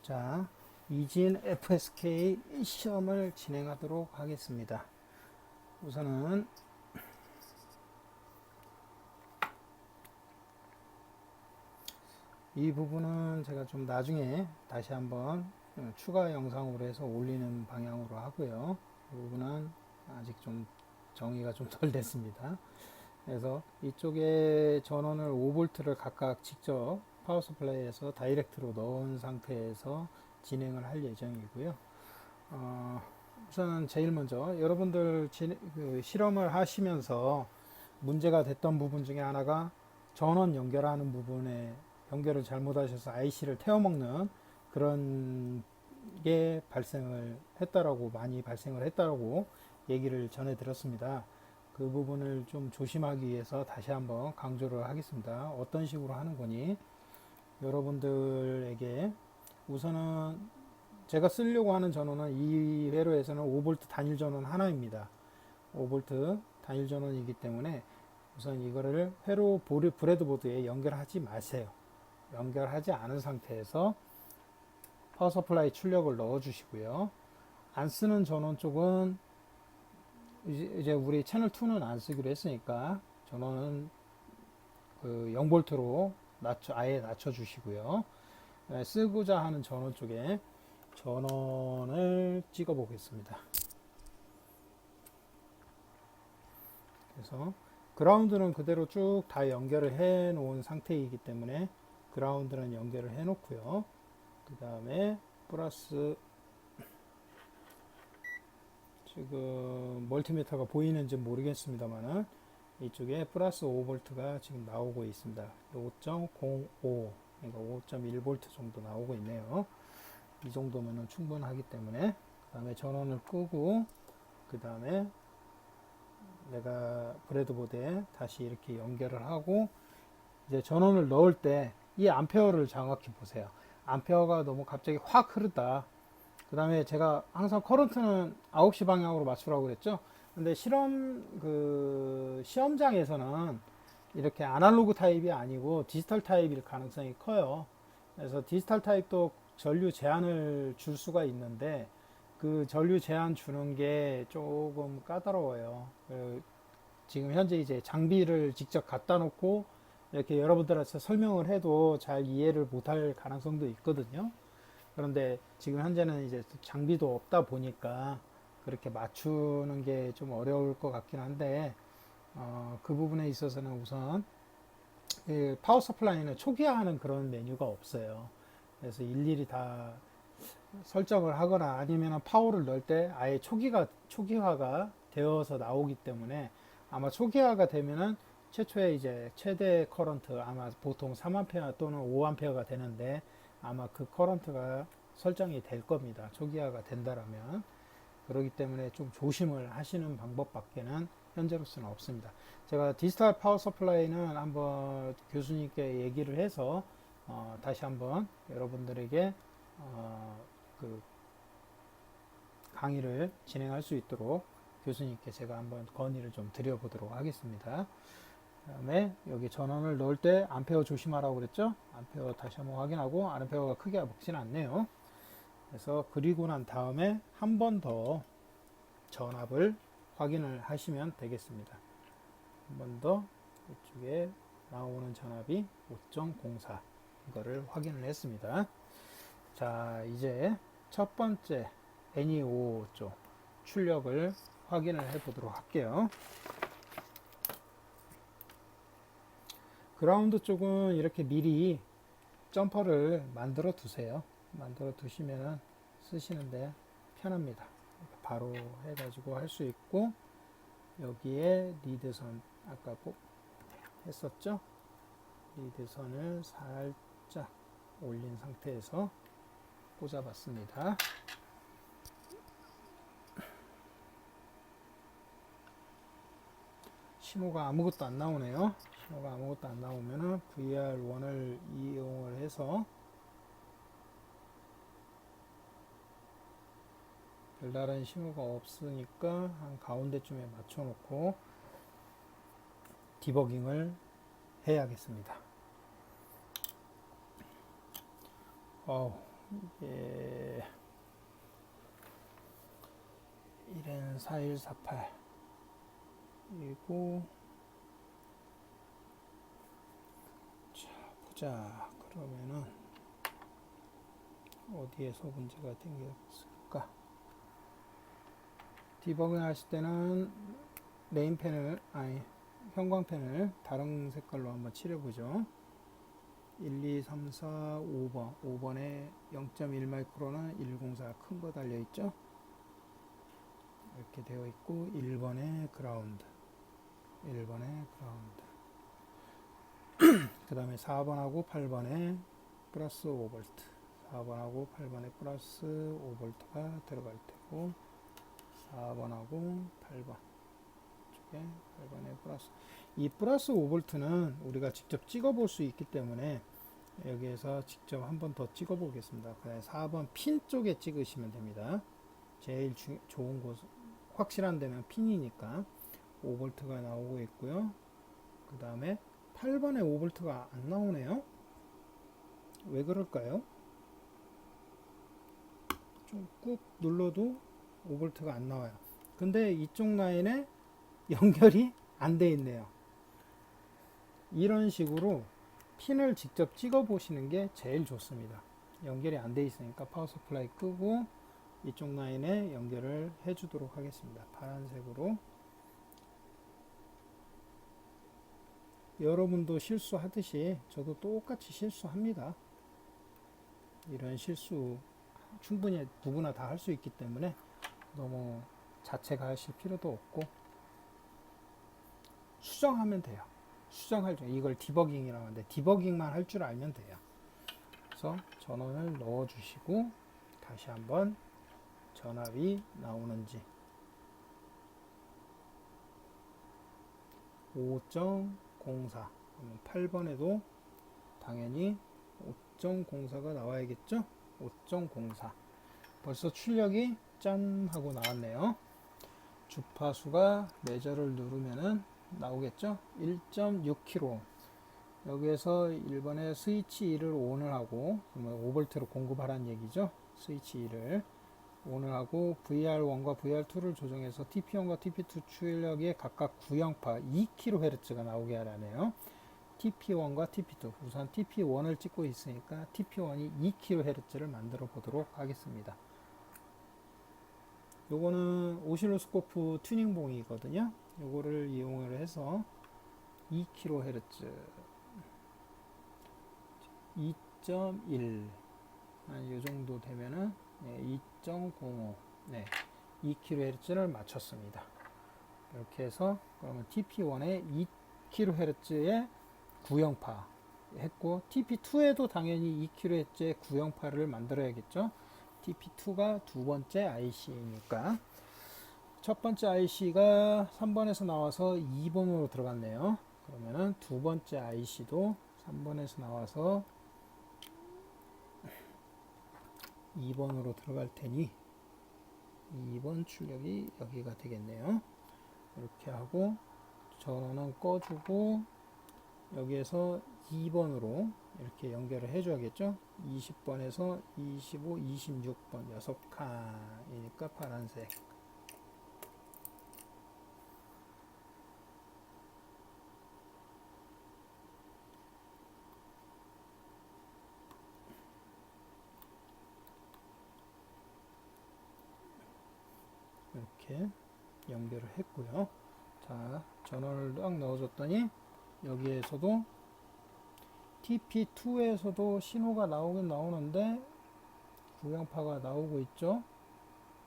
자, 이진 FSK 시험을 진행하도록 하겠습니다. 우선은 이 부분은 제가 좀 나중에 다시 한번 추가 영상으로 해서 올리는 방향으로 하고요. 이 부분은 아직 좀 정의가 좀 덜 됐습니다. 그래서 이쪽에 전원을 5V를 각각 직접 파워 서플라이에서 다이렉트로 넣은 상태에서 진행을 할 예정이고요. 우선 제일 먼저 여러분들 실험을 하시면서 문제가 됐던 부분 중에 하나가 전원 연결하는 부분에 연결을 잘못하셔서 IC를 태워먹는 그런 게 발생을 했다라고, 많이 발생을 했다라고 얘기를 전해 들었습니다. 그 부분을 좀 조심하기 위해서 다시 한번 강조를 하겠습니다. 어떤 식으로 하는 거니? 여러분들에게 우선은 제가 쓰려고 하는 전원은 이 회로에서는 5V 단일 전원 하나입니다. 5V 단일 전원이기 때문에 우선 이거를 회로 브레드보드에 연결하지 마세요. 연결하지 않은 상태에서 파워 서플라이 출력을 넣어 주시고요. 안 쓰는 전원 쪽은 이제 우리 채널 2는 안 쓰기로 했으니까 전원은 그 0V로 아예 낮춰 주시고요. 쓰고자 하는 전원 쪽에 전원을 찍어 보겠습니다. 그래서 그라운드는 그대로 쭉 다 연결을 해 놓은 상태이기 때문에 그라운드는 연결을 해 놓고요. 그 다음에 플러스, 지금 멀티미터가 보이는지 모르겠습니다만은 이쪽에 플러스 5V가 지금 나오고 있습니다. 5.05, 그러니까 5.1V 정도 나오고 있네요. 이 정도면 충분하기 때문에 그 다음에 전원을 끄고 그 다음에 내가 브레드보드에 다시 이렇게 연결을 하고 이제 전원을 넣을 때 이 암페어를 정확히 보세요. 암페어가 너무 갑자기 확 흐르다. 그 다음에 제가 항상 커런트는 9시 방향으로 맞추라고 그랬죠. 근데 시험장에서는 이렇게 아날로그 타입이 아니고 디지털 타입일 가능성이 커요. 그래서 디지털 타입도 전류 제한을 줄 수가 있는데 그 전류 제한 주는 게 조금 까다로워요. 지금 현재 이제 장비를 직접 갖다 놓고 이렇게 여러분들한테 설명을 해도 잘 이해를 못할 가능성도 있거든요. 그런데 지금 현재는 이제 장비도 없다 보니까 그렇게 맞추는 게 좀 어려울 것 같긴 한데, 그 부분에 있어서는 우선 파워 서플라이는 초기화하는 그런 메뉴가 없어요. 그래서 일일이 다 설정을 하거나 아니면 파워를 넣을 때 아예 초기화가 되어서 나오기 때문에 아마 초기화가 되면은 최초에 이제 최대 커런트 아마 보통 3A 또는 5A가 되는데 아마 그 커런트가 설정이 될 겁니다. 초기화가 된다라면. 그렇기 때문에 좀 조심을 하시는 방법밖에는 현재로서는 없습니다. 제가 디지털 파워 서플라이는 한번 교수님께 얘기를 해서 다시 한번 여러분들에게 그 강의를 진행할 수 있도록 교수님께 제가 한번 건의를 좀 드려보도록 하겠습니다. 그 다음에 여기 전원을 넣을 때 암페어 조심하라고 그랬죠? 암페어 다시 한번 확인하고 암페어가 크게 먹지는 않네요. 그래서 그리고 난 다음에 한 번 더 전압을 확인을 하시면 되겠습니다. 한 번 더 이쪽에 나오는 전압이 5.04 이거를 확인을 했습니다. 자, 이제 첫 번째 NE5 쪽 출력을 확인을 해 보도록 할게요. 그라운드 쪽은 이렇게 미리 점퍼를 만들어 두세요. 만들어 두시면 쓰시는데 편합니다. 바로 해가지고 할 수 있고, 여기에 리드선 아까 했었죠? 리드선을 살짝 올린 상태에서 꽂아봤습니다. 신호가 아무것도 안 나오네요. 신호가 아무것도 안 나오면은 VR1을 이용을 해서 별다른 신호가 없으니까 한 가운데쯤에 맞춰 놓고 디버깅을 해야겠습니다. 이게 1N 4148 그리고 자 보자. 그러면은 어디에서 문제가 생겼을까? 디버깅 하실 때는 네임펜을 아니 형광펜을 다른 색깔로 한번 칠해보죠. 1, 2, 3, 4, 5번 5번에 0.1 마이크로는 104 큰 거 달려있죠. 이렇게 되어 있고 1번에 그라운드 그 다음에 4번하고 8번에 플러스 5V 4번하고 8번에 플러스 5V가 들어갈 테고 4번하고 8번 쪽에 8번에 플러스 이 플러스 5V는 우리가 직접 찍어 볼 수 있기 때문에 여기에서 직접 한번 더 찍어 보겠습니다. 그 다음에 4번 핀 쪽에 찍으시면 됩니다. 제일 좋은 곳 확실한 데는 핀이니까 5V가 나오고 있고요. 그 다음에 8번에 5V가 안 나오네요. 왜 그럴까요? 좀 꾹 눌러도 5V가 안 나와요. 근데 이쪽 라인에 연결이 안 돼 있네요. 이런 식으로 핀을 직접 찍어 보시는 게 제일 좋습니다. 연결이 안 돼 있으니까 파워 서플라이 끄고 이쪽 라인에 연결을 해 주도록 하겠습니다. 파란색으로. 여러분도 실수하듯이 저도 똑같이 실수합니다. 이런 실수 충분히 누구나 다 할 수 있기 때문에 너무 자책하실 필요도 없고 수정하면 돼요. 수정할 줄 이걸 디버깅이라고 하는데 디버깅만 할 줄 알면 돼요. 그래서 전원을 넣어 주시고 다시 한번 전압이 나오는지 5.04 8번에도 당연히 5.04가 나와야겠죠. 5.04 벌써 출력이 짠 하고 나왔네요. 주파수가 매저를 누르면은 나오겠죠. 1.6kΩ 여기에서 1번에 스위치 2를 온을 하고 5V로 공급하라는 얘기죠. 스위치 2를 온을 하고 VR1과 VR2를 조정해서 TP1과 TP2 출력에 각각 구형파 2kHz가 나오게 하라네요. TP1과 TP2 우선 TP1을 찍고 있으니까 TP1이 2kHz를 만들어 보도록 하겠습니다. 요거는 오실로스코프 튜닝봉이거든요. 요거를 이용을 해서 2kHz 2.1 요 정도 되면은 2.05 2kHz를 맞췄습니다. 이렇게 해서 그러면 TP1에 2kHz의 구형파 했고 TP2에도 당연히 2kHz의 구형파를 만들어야겠죠. TP2가 두 번째 IC니까 첫 번째 IC가 3번에서 나와서 2번으로 들어갔네요. 그러면은 두 번째 IC도 3번에서 나와서 2번으로 들어갈 테니 2번 출력이 여기가 되겠네요. 이렇게 하고 전원은 꺼주고 여기에서 2번으로 이렇게 연결을 해줘야겠죠. 20번에서 25, 26번 6칸이니까 파란색 이렇게 연결을 했고요. 자, 전원을 딱 넣어줬더니 여기에서도 TP2에서도 신호가 나오긴 나오는데 구형파가 나오고 있죠.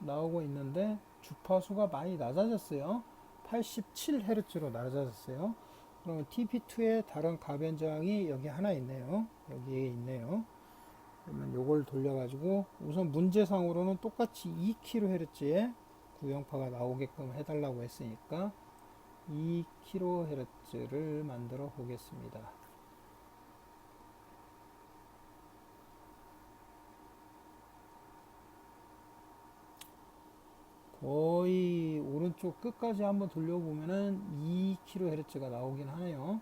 나오고 있는데 주파수가 많이 낮아졌어요. 87Hz로 낮아졌어요. 그러면 TP2의 다른 가변장이 여기 하나 있네요. 여기에 있네요. 그러면 요걸 돌려가지고 우선 문제상으로는 똑같이 2kHz의 구형파가 나오게끔 해달라고 했으니까 2kHz를 만들어 보겠습니다. 거의 오른쪽 끝까지 한번 돌려보면은 2kHz가 나오긴 하네요.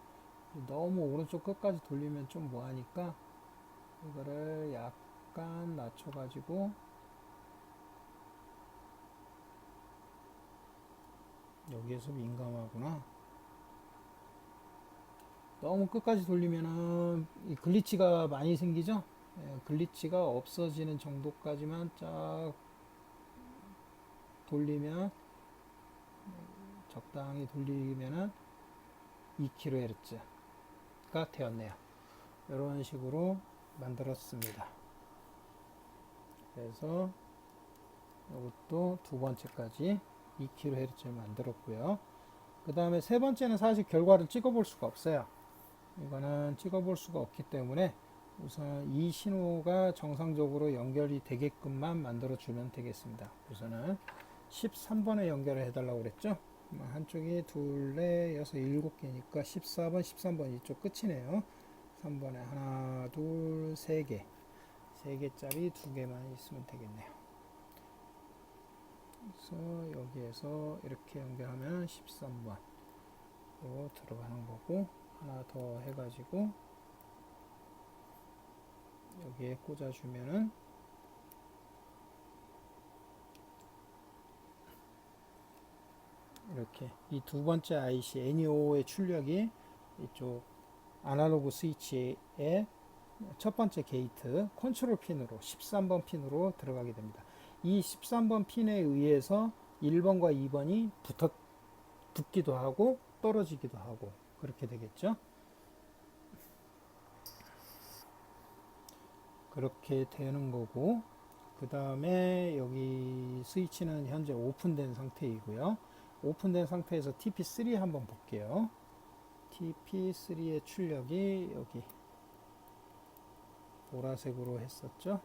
너무 오른쪽 끝까지 돌리면 좀 뭐하니까 이거를 약간 낮춰가지고 여기에서 민감하구나. 너무 끝까지 돌리면은 이 글리치가 많이 생기죠. 예, 글리치가 없어지는 정도까지만 쫙 돌리면, 적당히 돌리면은 2kHz가 되었네요. 이런 식으로 만들었습니다. 그래서 이것도 두 번째까지 2kHz를 만들었고요. 그 다음에 세 번째는 사실 결과를 찍어볼 수가 없어요. 이거는 찍어볼 수가 없기 때문에 우선 이 신호가 정상적으로 연결이 되게끔만 만들어 주면 되겠습니다. 우선은 13번에 연결을 해달라고 그랬죠. 한쪽이 둘, 넷, 여섯, 일곱 개니까 14번, 13번 이쪽 끝이네요. 3번에 하나, 둘, 세 개. 세 개짜리 두 개만 있으면 되겠네요. 그래서 여기에서 이렇게 연결하면 13번으로 들어가는 거고, 하나 더 해가지고 여기에 꽂아주면은 이렇게 이 두 번째 IC NEO의 출력이 이쪽 아날로그 스위치의 첫 번째 게이트 컨트롤 핀으로 13번 핀으로 들어가게 됩니다. 이 13번 핀에 의해서 1번과 2번이 붙기도 하고 떨어지기도 하고 그렇게 되겠죠. 그렇게 되는 거고, 그 다음에 여기 스위치는 현재 오픈된 상태이고요. 오픈된 상태에서 TP3 한번 볼게요. TP3의 출력이 여기 보라색으로 했었죠.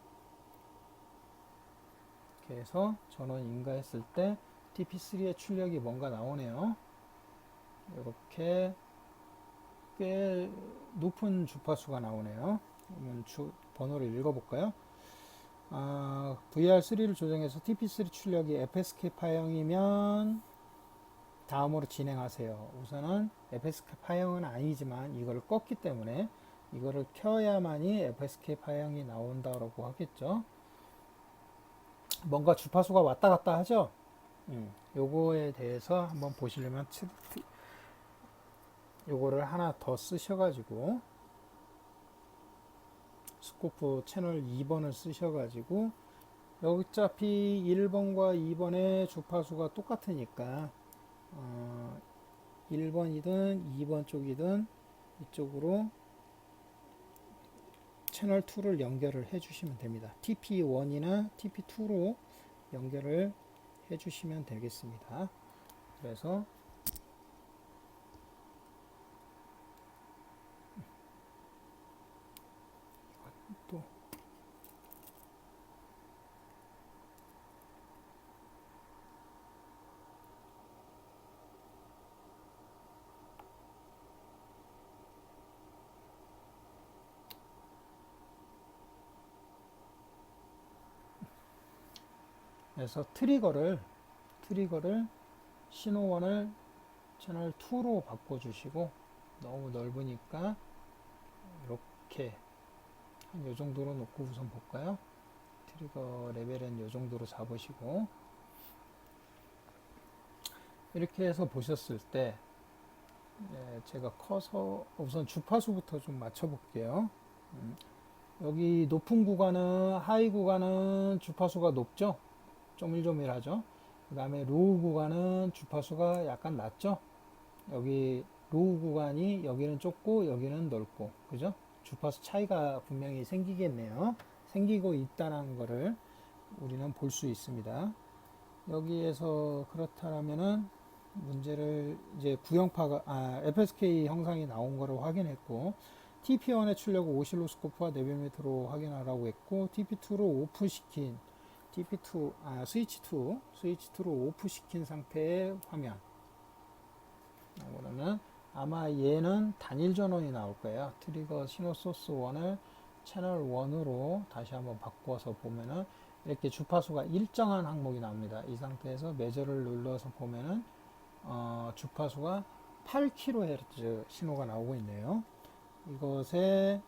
이렇게 해서 전원 인가했을 때 TP3의 출력이 뭔가 나오네요. 이렇게 꽤 높은 주파수가 나오네요. 그러면 번호를 읽어볼까요? VR3를 조정해서 TP3 출력이 FSK 파형이면 다음으로 진행하세요. 우선은 FSK 파형은 아니지만 이걸 껐기 때문에 이거를 켜야만이 FSK 파형이 나온다고 하겠죠. 뭔가 주파수가 왔다 갔다 하죠. 요거에 대해서 한번 보시려면 요거를 하나 더 쓰셔가지고 스코프 채널 2번을 쓰셔가지고 여기 어차피 1번과 2번의 주파수가 똑같으니까 1번이든 2번 쪽이든 이쪽으로 채널 2를 연결을 해 주시면 됩니다. TP1이나 TP2로 연결을 해 주시면 되겠습니다. 그래서 또 그래서 트리거를 신호1을 채널 2로 바꿔주시고, 너무 넓으니까 이렇게 한 요 정도로 놓고 우선 볼까요? 트리거 레벨은 요 정도로 잡으시고, 이렇게 해서 보셨을 때 제가 커서 우선 주파수부터 좀 맞춰 볼게요. 여기 높은 구간은 하이 구간은 주파수가 높죠. 쪼밀쪼밀하죠. 그 다음에 로우 구간은 주파수가 약간 낮죠. 여기 로우 구간이 여기는 좁고 여기는 넓고, 그죠? 주파수 차이가 분명히 생기겠네요. 생기고 있다는 거를 우리는 볼 수 있습니다. 여기에서 그렇다면은 문제를 이제 구형파가 FSK 형상이 나온 거를 확인했고, TP1의 출력을 오실로스코프와 내비미터로 확인하라고 했고, TP2로 오프시킨 스위치2로 오프시킨 상태의 화면. 그러면 아마 얘는 단일 전원이 나올 거예요. 트리거 신호 소스 1을 채널 1으로 다시 한번 바꿔서 보면은 이렇게 주파수가 일정한 항목이 나옵니다. 이 상태에서 매저를 눌러서 보면은 주파수가 8kHz 신호가 나오고 있네요. 이것에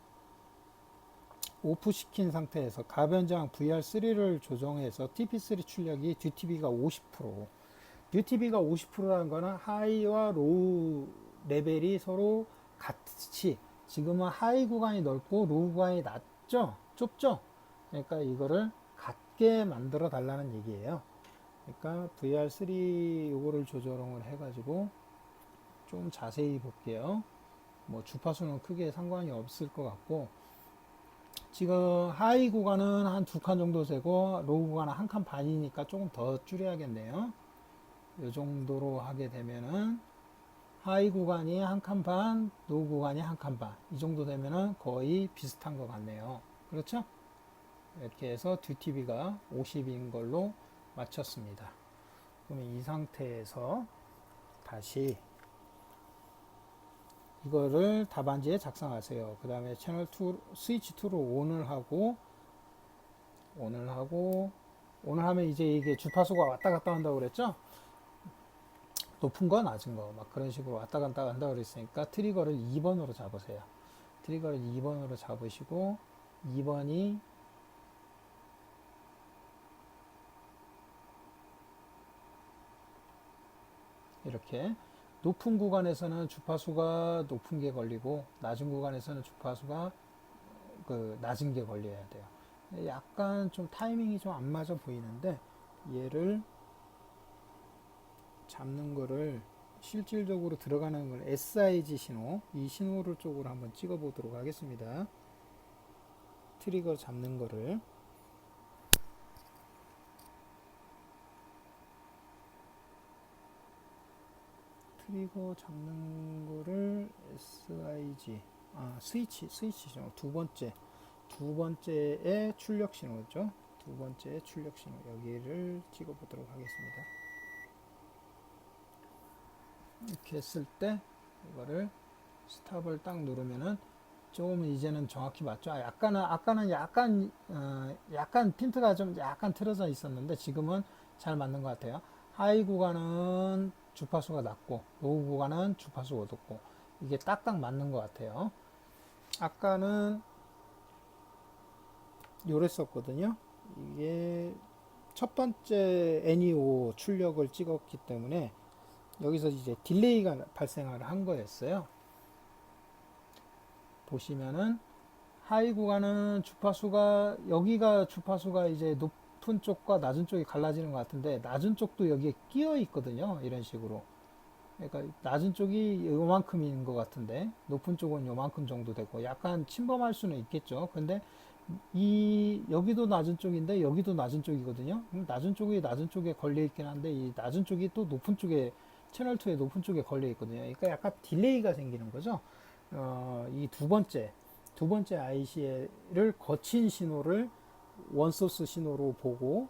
오프시킨 상태에서 가변장 VR3를 조정해서 TP3 출력이 DTB가 50%, DTB가 50%라는 거는 하이와 로우 레벨이 서로 같이, 지금은 하이 구간이 넓고 로우 구간이 낮죠? 좁죠? 그러니까 이거를 같게 만들어 달라는 얘기예요. 그러니까 VR3 요거를 조정을 해가지고 좀 자세히 볼게요. 뭐 주파수는 크게 상관이 없을 것 같고, 지금 하이 구간은 한 2칸 정도 되고 로우 구간은 1칸 반이니까 조금 더 줄여야겠네요. 이 정도로 하게 되면은 하이 구간이 1칸 반, 로우 구간이 1칸 반, 이 정도 되면은 거의 비슷한 것 같네요. 그렇죠? 이렇게 해서 DTB가 50인 걸로 맞췄습니다. 그러면 이 상태에서 다시 이거를 답안지에 작성하세요. 그 다음에 채널 2, 스위치 2로 온을 하면 이제 이게 주파수가 왔다 갔다 한다고 그랬죠? 높은 거, 낮은 거, 막 그런 식으로 왔다 갔다 한다고 그랬으니까 트리거를 2번으로 잡으세요. 트리거를 2번으로 잡으시고, 2번이 이렇게 높은 구간에서는 주파수가 높은 게 걸리고 낮은 구간에서는 주파수가 그 낮은 게 걸려야 돼요. 약간 좀 타이밍이 좀 안 맞아 보이는데 얘를 잡는 거를 실질적으로 들어가는 걸 SIG 신호, 이 신호를 쪽으로 한번 찍어 보도록 하겠습니다. 트리거 잡는 거를 SIG, 스위치 신호 두 번째의 출력 신호죠. 두 번째 출력 신호 여기를 찍어 보도록 하겠습니다. 이렇게 했을 때 이거를 스탑을 딱 누르면은 좀 이제는 정확히 맞죠. 아까는 약간 핀트가 좀 약간 틀어져 있었는데 지금은 잘 맞는 것 같아요. 하이 구간은 주파수가 낮고 로우 구간은 주파수가 높고 이게 딱딱 맞는 것 같아요. 아까는 요랬었거든요. 이게 첫 번째 NEO 출력을 찍었기 때문에 여기서 이제 딜레이가 발생을 한 거였어요. 보시면은 하이 구간은 주파수가 여기가 주파수가 이제 높은 쪽과 낮은 쪽이 갈라지는 것 같은데 낮은 쪽도 여기에 끼어 있거든요. 이런 식으로. 그러니까 낮은 쪽이 요만큼인 것 같은데 높은 쪽은 요만큼 정도 되고 약간 침범할 수는 있겠죠. 근데 이 여기도 낮은 쪽인데 여기도 낮은 쪽이거든요. 낮은 쪽이 낮은 쪽에 걸려 있긴 한데 이 낮은 쪽이 또 높은 쪽에 채널 2의 높은 쪽에 걸려 있거든요. 그러니까 약간 딜레이가 생기는 거죠. 이 두 번째 IC를 거친 신호를 원소스 신호로 보고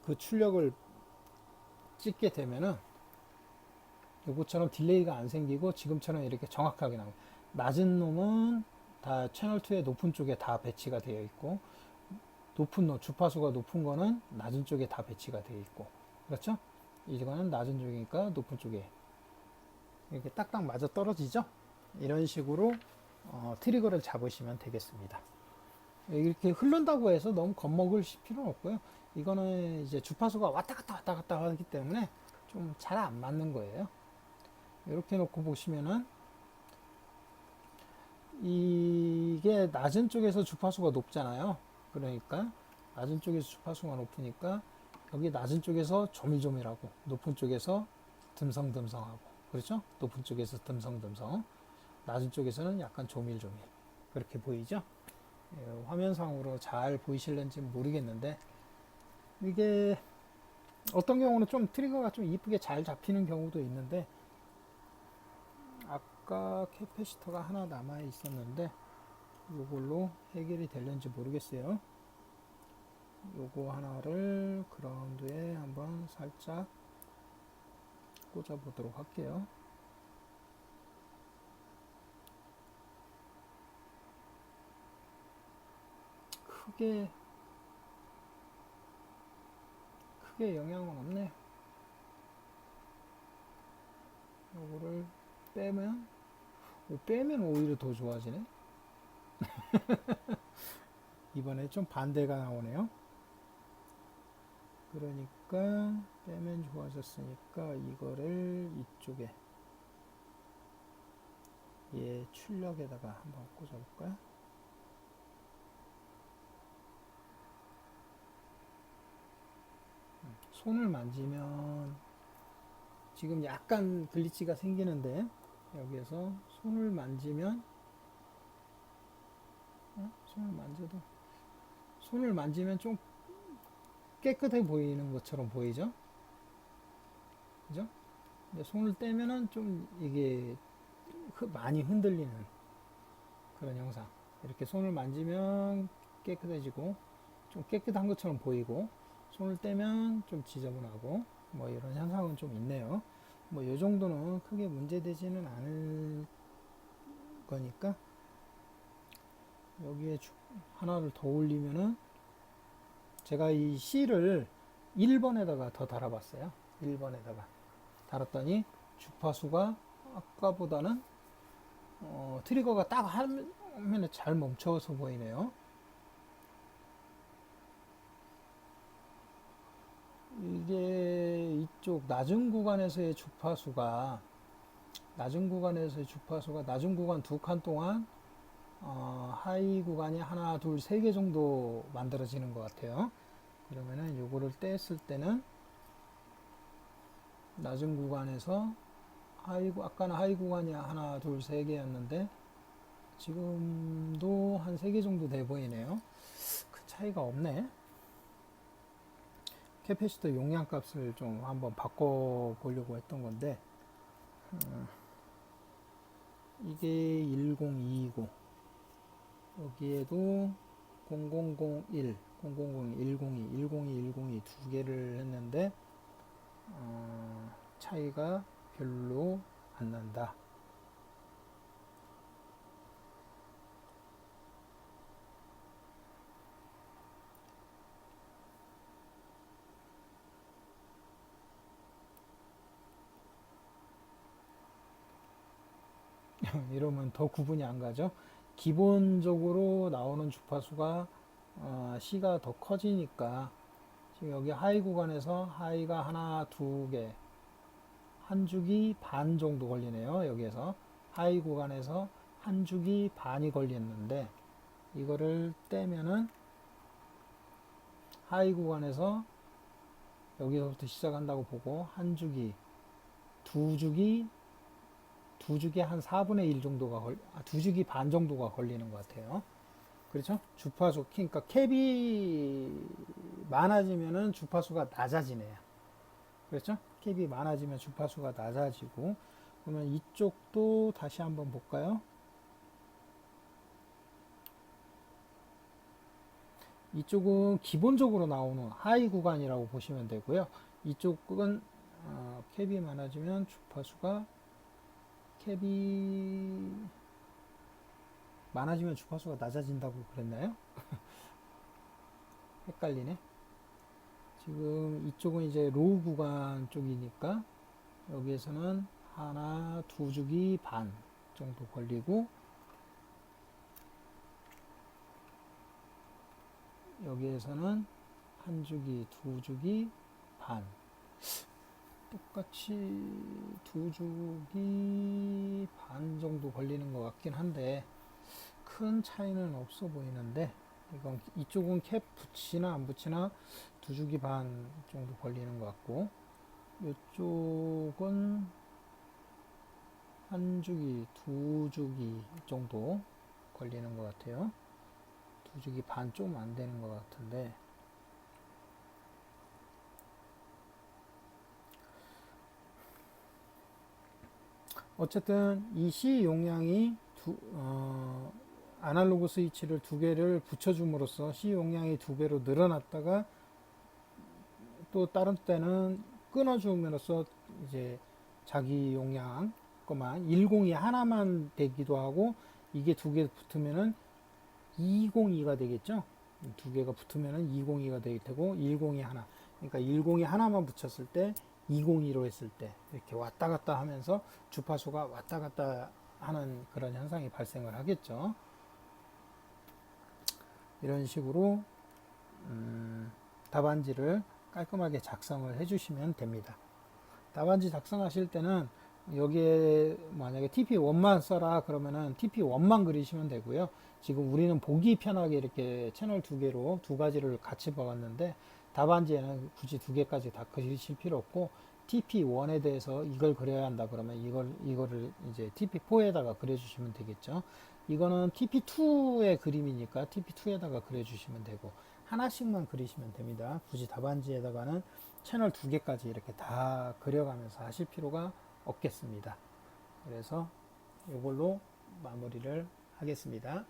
그 출력을 찍게 되면은 요것처럼 딜레이가 안 생기고 지금처럼 이렇게 정확하게 나옵니다. 낮은 놈은 다 채널 2의 높은 쪽에 다 배치가 되어 있고 높은 놈, 주파수가 높은 거는 낮은 쪽에 다 배치가 되어 있고 그렇죠? 이거는 낮은 쪽이니까 높은 쪽에 이렇게 딱딱 맞아 떨어지죠? 이런 식으로 트리거를 잡으시면 되겠습니다. 이렇게 흐른다고 해서 너무 겁먹을 필요는 없고요. 이거는 이제 주파수가 왔다 갔다 하기 때문에 좀 잘 안 맞는 거예요. 이렇게 놓고 보시면은 이게 낮은 쪽에서 주파수가 높잖아요. 그러니까 낮은 쪽에서 주파수가 높으니까 여기 낮은 쪽에서 조밀조밀하고 높은 쪽에서 듬성듬성하고 그렇죠? 높은 쪽에서 듬성듬성, 낮은 쪽에서는 약간 조밀조밀 그렇게 보이죠? 예, 화면상으로 잘 보이실는지 모르겠는데 이게 어떤 경우는 좀 트리거가 좀 이쁘게 잘 잡히는 경우도 있는데 아까 캐패시터가 하나 남아 있었는데 이걸로 해결이 될는지 모르겠어요. 요거 하나를 그라운드에 한번 살짝 꽂아 보도록 할게요. 크게 영향은 없네요. 요거를 빼면 오히려 더 좋아지네. 이번에 좀 반대가 나오네요. 그러니까 빼면 좋아졌으니까 이거를 이쪽에 얘 출력에다가 한번 꽂아볼까요? 손을 만지면 지금 약간 글리치가 생기는데 여기에서 손을 만지면 손을 만지면 좀 깨끗해 보이는 것처럼 보이죠? 그죠? 근데 손을 떼면은 좀 이게 많이 흔들리는 그런 영상. 이렇게 손을 만지면 깨끗해지고 좀 깨끗한 것처럼 보이고 손을 떼면 좀 지저분하고 뭐 이런 현상은 좀 있네요. 뭐 이 정도는 크게 문제되지는 않을 거니까 여기에 하나를 더 올리면은 제가 이 C를 1번에다가 더 달아봤어요. 1번에다가 달았더니 주파수가 아까보다는 트리거가 딱 화면에 잘 멈춰서 보이네요. 이게 이쪽 낮은 구간에서의 주파수가 낮은 구간 두 칸 동안 하이 구간이 하나, 둘, 세 개 정도 만들어지는 것 같아요. 그러면은 요거를 뗐을 때는 낮은 구간에서 아까는 하이 구간이 하나, 둘, 세 개였는데 지금도 한 세 개 정도 돼 보이네요. 큰 차이가 없네. 캐패시터 용량 값을 좀 한번 바꿔 보려고 했던 건데 이게 1020 여기에도 0001, 0001, 102, 102, 102 두 개를 했는데 차이가 별로 안 난다. 이러면 더 구분이 안 가죠. 기본적으로 나오는 주파수가 C가 더 커지니까 지금 여기 하이 구간에서 하이가 하나, 두 개, 한 주기 반 정도 걸리네요. 여기에서 하이 구간에서 한 주기 반이 걸렸는데 이거를 떼면은 하이 구간에서 여기서부터 시작한다고 보고 한 주기, 두 주기, 두 주기 한 4분의 1 정도가 두 주기 반 정도가 걸리는 것 같아요. 그렇죠? 주파수, 그러니까 캡이 많아지면은 주파수가 낮아지네요. 그렇죠? 캡이 많아지면 주파수가 낮아지고, 그러면 이쪽도 다시 한번 볼까요? 이쪽은 기본적으로 나오는 하이 구간이라고 보시면 되고요. 이쪽은 캡이 많아지면 캡이 많아지면 주파수가 낮아진다고 그랬나요? 헷갈리네. 지금 이쪽은 이제 로우 구간 쪽이니까 여기에서는 하나, 두 주기 반 정도 걸리고 여기에서는 한 주기, 두 주기 반. 똑같이 두 주기 반 정도 걸리는 것 같긴 한데 큰 차이는 없어 보이는데 이건 이쪽은 캡 붙이나 안 붙이나 두 주기 반 정도 걸리는 것 같고 이쪽은 한 주기, 두 주기 정도 걸리는 것 같아요. 두 주기 반 좀 안 되는 것 같은데 어쨌든 이 C 용량이 아날로그 스위치를 두 개를 붙여줌으로써 C 용량이 두 배로 늘어났다가 또 다른 때는 끊어줌으로써 이제 자기 용량 것만 102 하나만 되기도 하고 이게 두 개 붙으면은 202가 되겠죠. 두 개가 붙으면은 202가 되게 되고 102 하나. 그러니까 102 하나만 붙였을 때 202로 했을 때 이렇게 왔다 갔다 하면서 주파수가 왔다 갔다 하는 그런 현상이 발생을 하겠죠. 이런 식으로 답안지를 깔끔하게 작성을 해주시면 됩니다. 답안지 작성하실 때는 여기에 만약에 TP1만 써라 그러면은 TP1만 그리시면 되고요. 지금 우리는 보기 편하게 이렇게 채널 두 개로 두 가지를 같이 박았는데 답안지에는 굳이 두 개까지 다 그리실 필요 없고 TP1에 대해서 이걸 그려야 한다 그러면 이거를 이제 TP4에다가 그려주시면 되겠죠. 이거는 TP2의 그림이니까 TP2에다가 그려주시면 되고 하나씩만 그리시면 됩니다. 굳이 답안지에다가는 채널 두 개까지 이렇게 다 그려가면서 하실 필요가 없겠습니다. 그래서 이걸로 마무리를 하겠습니다.